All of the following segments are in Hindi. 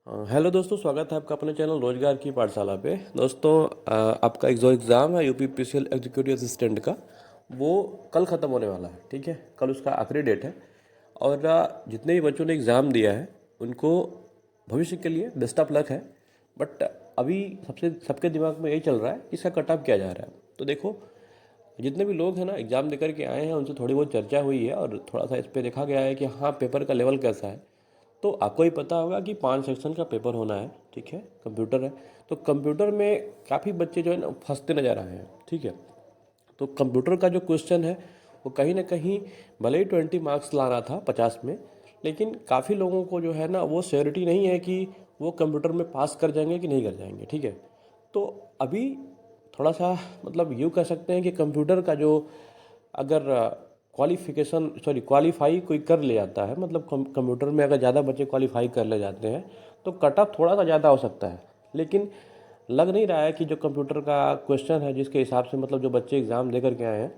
हेलो दोस्तों, स्वागत है आपका अपने चैनल रोजगार की पाठशाला पे। दोस्तों, आपका एक जो एग्ज़ाम है यूपीपीसीएल एग्जीक्यूटिव असिस्टेंट का, वो कल ख़त्म होने वाला है। ठीक है, कल उसका आखिरी डेट है। और जितने भी बच्चों ने एग्ज़ाम दिया है उनको भविष्य के लिए बेस्ट ऑफ लक है। बट अभी सबके दिमाग में यही चल रहा है कि इसका कट ऑफ क्या जा रहा है। तो देखो, जितने भी लोग हैं ना एग्ज़ाम देकर के आए हैं, उनसे थोड़ी बहुत चर्चा हुई है और थोड़ा सा इस पर देखा गया है कि हाँ, पेपर का लेवल कैसा है। तो आपको ही पता होगा कि 5 सेक्शन का पेपर होना है। ठीक है, कंप्यूटर है। तो कंप्यूटर में काफ़ी बच्चे जो है ना फंसते नज़र आए हैं। ठीक है, तो कंप्यूटर का जो क्वेश्चन है वो कहीं ना कहीं भले ही 20 मार्क्स लाना था 50 में, लेकिन काफ़ी लोगों को जो है ना वो श्योरिटी नहीं है कि वो कंप्यूटर में पास कर जाएंगे कि नहीं कर जाएंगे। ठीक है, तो अभी थोड़ा सा मतलब यूँ कह सकते हैं कि कंप्यूटर का जो अगर क्वालिफाई कोई कर ले जाता है, मतलब कंप्यूटर में अगर ज़्यादा बच्चे क्वालिफाई कर ले जाते हैं तो कट ऑफ थोड़ा सा ज़्यादा हो सकता है। लेकिन लग नहीं रहा है कि जो कंप्यूटर का क्वेश्चन है जिसके हिसाब से मतलब जो बच्चे एग्ज़ाम दे करके आए हैं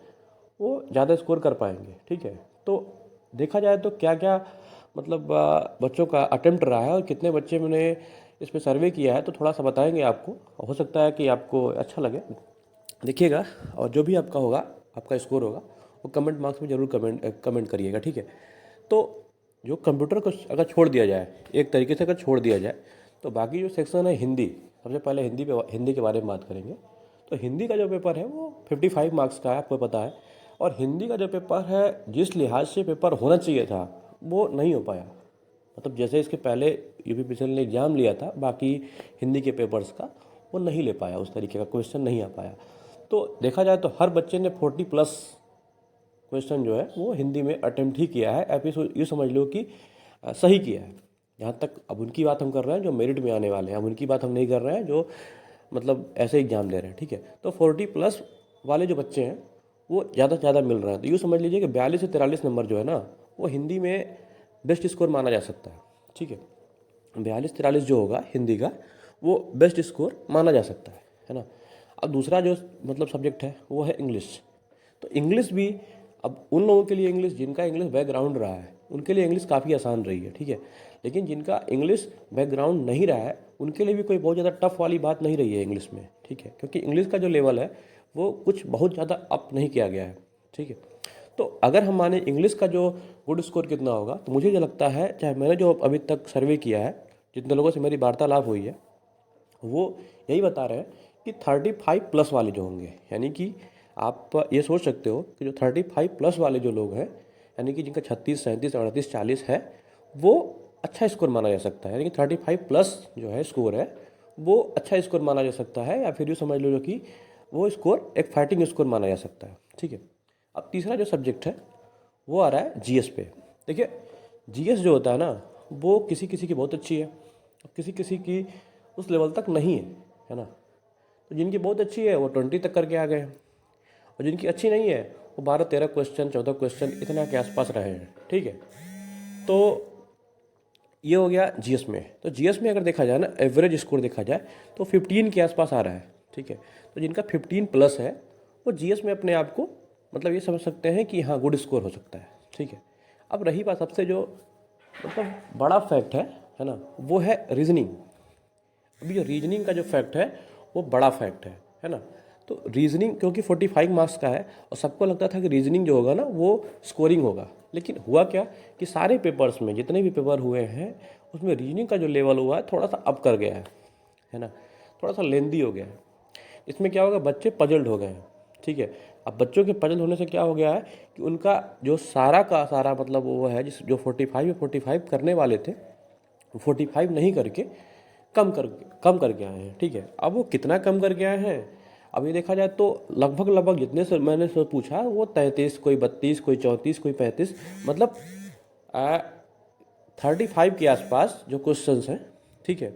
वो ज़्यादा स्कोर कर पाएंगे। ठीक है, तो देखा जाए तो क्या क्या मतलब बच्चों का अटेम्प्ट रहा है और कितने बच्चे मैंने इस पर सर्वे किया है, तो थोड़ा सा बताएंगे आपको। हो सकता है कि आपको अच्छा लगे, देखिएगा। और जो भी आपका होगा, आपका स्कोर होगा, वो कमेंट मार्क्स में ज़रूर कमेंट करिएगा। ठीक है, तो जो कंप्यूटर को अगर छोड़ दिया जाए, एक तरीके से अगर छोड़ दिया जाए, तो बाकी जो सेक्शन है हिंदी, सबसे पहले हिंदी के बारे में बात करेंगे। तो हिंदी का जो पेपर है वो 55 मार्क्स का है, आपको पता है। और हिंदी का जो पेपर है जिस लिहाज से पेपर होना चाहिए था वो नहीं हो पाया। मतलब जैसे इसके पहले यूपीपीसीएल ने एग्ज़ाम लिया था बाकी हिंदी के पेपर्स का, वो नहीं ले पाया, उस तरीके का क्वेश्चन नहीं आ पाया। तो देखा जाए तो हर बच्चे ने 40+ क्वेश्चन जो है वो हिंदी में अटेम्प्ट ही किया है। आप ये समझ लो कि सही किया है। यहाँ तक अब उनकी बात हम कर रहे हैं जो मेरिट में आने वाले हैं, अब उनकी बात हम नहीं कर रहे हैं जो मतलब ऐसे एग्जाम दे रहे हैं। ठीक है, तो 40+ वाले जो बच्चे हैं वो ज़्यादा से ज़्यादा मिल रहे हैं। तो यूँ समझ लीजिए कि 42 से 43 नंबर जो है ना वो हिंदी में बेस्ट स्कोर माना जा सकता है। ठीक है, 42-43 जो होगा हिंदी का वो बेस्ट स्कोर माना जा सकता है ना। अब दूसरा जो मतलब सब्जेक्ट है वो है इंग्लिश। तो इंग्लिश भी अब उन लोगों के लिए इंग्लिश, जिनका इंग्लिश बैकग्राउंड रहा है उनके लिए इंग्लिश काफ़ी आसान रही है। ठीक है, लेकिन जिनका इंग्लिश बैकग्राउंड नहीं रहा है उनके लिए भी कोई बहुत ज़्यादा टफ वाली बात नहीं रही है इंग्लिश में। ठीक है, क्योंकि इंग्लिश का जो लेवल है वो कुछ बहुत ज़्यादा अप नहीं किया गया है। ठीक है, तो अगर हम माने इंग्लिश का जो गुड स्कोर कितना होगा, तो मुझे जो लगता है, चाहे मैंने जो अभी तक सर्वे किया है, जितने लोगों से मेरी वार्तालाप हुई है, वो यही बता रहे हैं कि 35+ वाले जो होंगे, यानी कि आप ये सोच सकते हो कि जो 35+ वाले जो लोग हैं, यानी कि जिनका 36, 37, 38, 40 है, वो अच्छा स्कोर माना जा सकता है। यानी कि 35+ जो है स्कोर है वो अच्छा स्कोर माना जा सकता है, या फिर यूँ समझ लो कि वो स्कोर एक फाइटिंग स्कोर माना जा सकता है। ठीक है, अब तीसरा जो सब्जेक्ट है वो आ रहा है जीएस पे। देखिए, जीएस जो होता है ना वो किसी किसी की बहुत अच्छी है, किसी किसी की उस लेवल तक नहीं है ना। तो जिनकी बहुत अच्छी है वो 20 तक करके आ गए हैं, और जिनकी अच्छी नहीं है वो 12-13 क्वेश्चन, 14 क्वेश्चन इतना के आसपास रहे हैं। ठीक है, तो ये हो गया जीएस में। तो जीएस में अगर देखा जाए ना, एवरेज स्कोर देखा जाए तो 15 के आसपास आ रहा है। ठीक है, तो जिनका 15+ है वो जीएस में अपने आप को मतलब ये समझ सकते हैं कि हाँ, गुड स्कोर हो सकता है। ठीक है, अब रही बात सबसे जो मतलब बड़ा फैक्ट है ना, वो है रीजनिंग। अभी जो रीजनिंग का जो फैक्ट है वो बड़ा फैक्ट है ना। तो रीजनिंग क्योंकि 45 मार्क्स का है और सबको लगता था कि रीजनिंग जो होगा ना वो स्कोरिंग होगा, लेकिन हुआ क्या कि सारे पेपर्स में जितने भी पेपर हुए हैं उसमें रीजनिंग का जो लेवल हुआ है थोड़ा सा अप कर गया है ना, थोड़ा सा लेंदी हो गया है। इसमें क्या होगा, बच्चे पजल्ड हो गए हैं। ठीक है, अब बच्चों के पजल होने से क्या हो गया है कि उनका जो सारा का सारा मतलब वो है जिस जो 45 करने वाले थे, 45 नहीं करके कम करके आए हैं। ठीक है, अब वो कितना कम करके आए हैं, अब ये देखा जाए तो लगभग जितने से मैंने से पूछा वो 33, कोई 32, कोई 34, कोई 35, मतलब 35 के आसपास जो क्वेश्चंस हैं। ठीक है,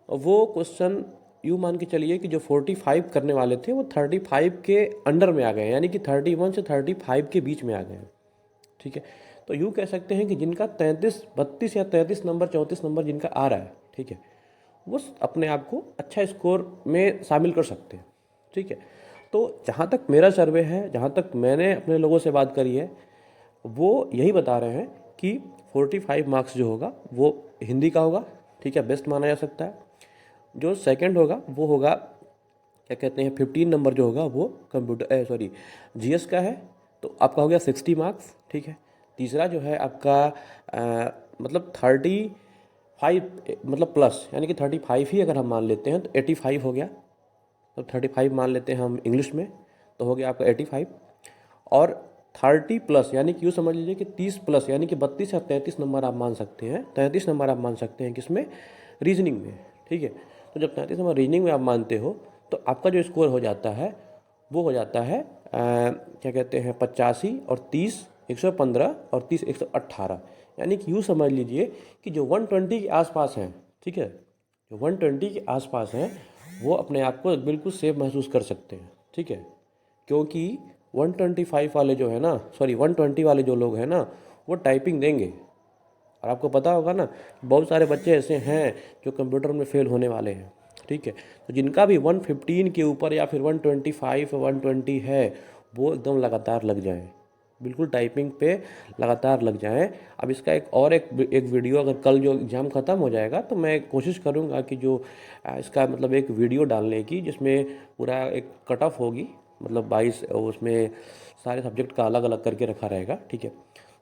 और वो क्वेश्चन यूँ मान के चलिए कि जो 45 करने वाले थे वो 35 के अंडर में आ गए, यानी कि 31 से 35 के बीच में आ गए हैं। ठीक है, तो यूँ कह सकते हैं कि जिनका 32 या 33 नंबर, 34 नंबर जिनका आ रहा है, ठीक है, वो अपने आप को अच्छा स्कोर में शामिल कर सकते हैं। ठीक है, तो जहाँ तक मेरा सर्वे है, जहाँ तक मैंने अपने लोगों से बात करी है, वो यही बता रहे हैं कि 45 मार्क्स जो होगा वो हिंदी का होगा। ठीक है, बेस्ट माना जा सकता है। जो सेकंड होगा वो होगा क्या कहते हैं 15 नंबर जो होगा वो कंप्यूटर जीएस का है, तो आपका हो गया 60 मार्क्स, ठीक है। तीसरा जो है आपका मतलब 35 मतलब प्लस, यानी कि 35 ही अगर हम मान लेते हैं तो 85 हो गया, तो 35 मान लेते हैं हम इंग्लिश में, तो हो गया आपका 85। और 30 प्लस यानी कि यूँ समझ लीजिए कि 30 प्लस यानी कि 32 या 33 नंबर आप मान सकते हैं, 33 नंबर आप मान सकते हैं किसमें, रीजनिंग में, ठीक है। तो जब 33 नंबर रीजनिंग में आप मानते हो तो आपका जो स्कोर हो जाता है वो हो जाता है क्या कहते हैं 85 और 30 115 और 30 118, यानी कि यूँ समझ लीजिए कि जो 120 के आसपास हैं, ठीक है, जो 120 के आसपास हैं वो अपने आप को बिल्कुल सेफ महसूस कर सकते हैं, ठीक है। क्योंकि 125 वाले जो है ना, 120 वाले जो लोग हैं ना, वो टाइपिंग देंगे। और आपको पता होगा ना, बहुत सारे बच्चे ऐसे हैं जो कंप्यूटर में फेल होने वाले हैं, ठीक है। तो जिनका भी 115 के ऊपर या फिर 125 120 है, वो एकदम लगातार लग जाएं, बिल्कुल टाइपिंग पे लगातार लग जाएं। अब इसका एक वीडियो अगर कल जो एग्ज़ाम ख़त्म हो जाएगा तो मैं कोशिश करूँगा कि जो इसका मतलब एक वीडियो डालने की, जिसमें पूरा एक कट ऑफ होगी, मतलब 22 उसमें सारे सब्जेक्ट का अलग अलग करके रखा रहेगा, ठीक है।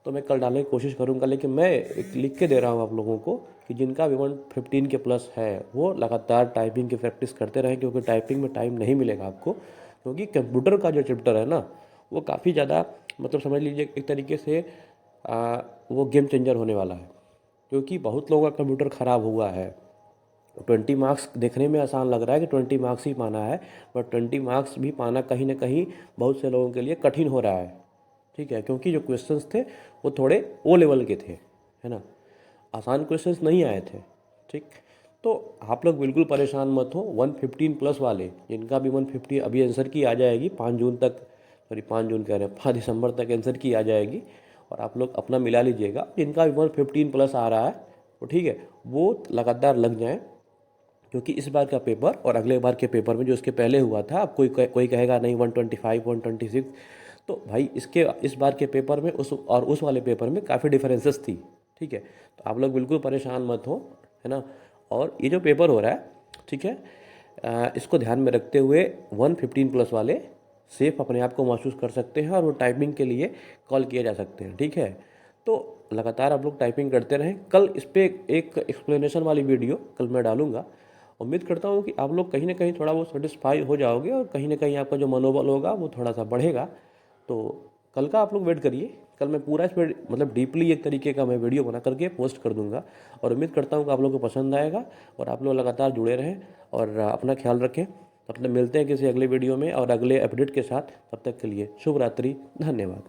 तो मैं कल डालने की कोशिश करूंगा, लेकिन मैं एक लिख के दे रहा हूँ आप लोगों को कि जिनका भी 115 के प्लस है वो लगातार टाइपिंग की प्रैक्टिस करते रहें, क्योंकि टाइपिंग में टाइम नहीं मिलेगा आपको, क्योंकि कंप्यूटर का जो चैप्टर है ना वो काफ़ी ज़्यादा मतलब समझ लीजिए एक तरीके से वो गेम चेंजर होने वाला है। क्योंकि बहुत लोगों का कंप्यूटर ख़राब हुआ है। 20 मार्क्स देखने में आसान लग रहा है कि 20 मार्क्स ही पाना है, बट 20 मार्क्स भी पाना कहीं ना कहीं बहुत से लोगों के लिए कठिन हो रहा है, ठीक है। क्योंकि जो क्वेश्चंस थे वो थोड़े ओ लेवल के थे, है ना, आसान क्वेश्चंस नहीं आए थे, ठीक। तो आप लोग बिल्कुल परेशान मत हो, 115 प्लस वाले जिनका भी 150 अभी आंसर की आ जाएगी 5 जून तक, 5 जून कह रहे हैं 5 दिसंबर तक आंसर की आ जाएगी, और आप लोग अपना मिला लीजिएगा। जिनका भी 115 प्लस आ रहा है वो ठीक है, वो लगातार लग जाएँ, क्योंकि इस बार का पेपर और अगले बार के पेपर में जो इसके पहले हुआ था, अब कोई कहेगा नहीं 125 126, तो भाई इसके इस बार के पेपर में उस वाले पेपर में काफ़ी डिफरेंसेस थी, ठीक है। तो आप लोग बिल्कुल परेशान मत हो, है ना। और ये जो पेपर हो रहा है, ठीक है, इसको ध्यान में रखते हुए 115 प्लस वाले सेफ अपने आप को महसूस कर सकते हैं, और वो टाइपिंग के लिए कॉल किए जा सकते हैं, ठीक है। तो लगातार आप लोग टाइपिंग करते रहें। कल इस पर एक एक्सप्लेनेशन वाली वीडियो कल मैं डालूंगा। उम्मीद करता हूँ कि आप लोग कहीं ना कहीं थोड़ा वो सेटिस्फाई हो जाओगे, और कहीं ना कहीं आपका जो मनोबल होगा वो थोड़ा सा बढ़ेगा। तो कल का आप लोग वेट करिए, कल मैं पूरा इसमें मतलब डीपली एक तरीके का मैं वीडियो बना करके पोस्ट कर दूंगा, और उम्मीद करता हूँ कि आप लोगों को पसंद आएगा, और आप लोग लगातार जुड़े रहें और अपना ख्याल रखें। तब तक मिलते हैं किसी अगले वीडियो में और अगले अपडेट के साथ। तब तक के लिए शुभ रात्रि, धन्यवाद।